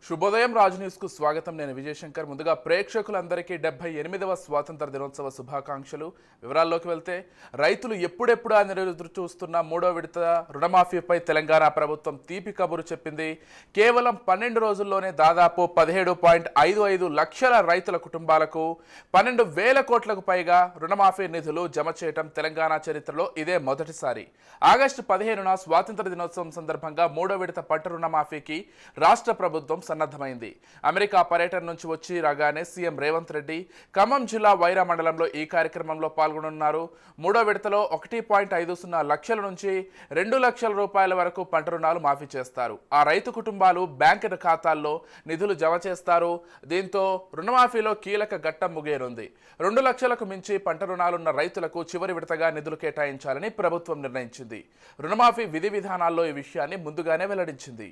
శుభోదయం రాజు న్యూస్ కు స్వాగతం. నేను విజయశంకర్. ముందుగా ప్రేక్షకులందరికీ 78వ స్వాతంత్ర దినోత్సవ శుభాకాంక్షలు. వివరాల్లోకి వెళ్తే, రైతులు ఎప్పుడెప్పుడు అని ఎదురు చూస్తున్న మూడో విడత రుణమాఫీపై తెలంగాణ ప్రభుత్వం తీపి కబురు చెప్పింది. కేవలం 12 రోజుల్లోనే దాదాపు 17.55 లక్షల రైతుల కుటుంబాలకు 12,000 కోట్లకు పైగా రుణమాఫీ నిధులు జమ చేయడం తెలంగాణ చరిత్రలో ఇదే మొదటిసారి. ఆగస్టు 15న స్వాతంత్ర దినోత్సవం సందర్భంగా మూడో విడత పంట రుణమాఫీకి రాష్ట్ర ప్రభుత్వం సన్నద్ధమైంది. అమెరికా పర్యటన నుంచి వచ్చి రాగానే సీఎం రేవంత్ రెడ్డి ఖమ్మం జిల్లా వైరా మండలంలో ఈ కార్యక్రమంలో పాల్గొనున్నారు. మూడో విడతలో 1.50 లక్షల నుంచి 2 లక్షల రూపాయల వరకు పంట రుణాలు మాఫీ చేస్తారు. ఆ రైతు కుటుంబాలు బ్యాంకు ఖాతాల్లో నిధులు జమ చేస్తారు. దీంతో రుణమాఫీలో కీలక ఘట్టం ముగియనుంది. 2 లక్షలకు మించి పంట రుణాలున్న రైతులకు చివరి విడతగా నిధులు కేటాయించాలని ప్రభుత్వం నిర్ణయించింది. రుణమాఫీ విధి విధానాల్లో ఈ విషయాన్ని ముందుగానే వెల్లడించింది.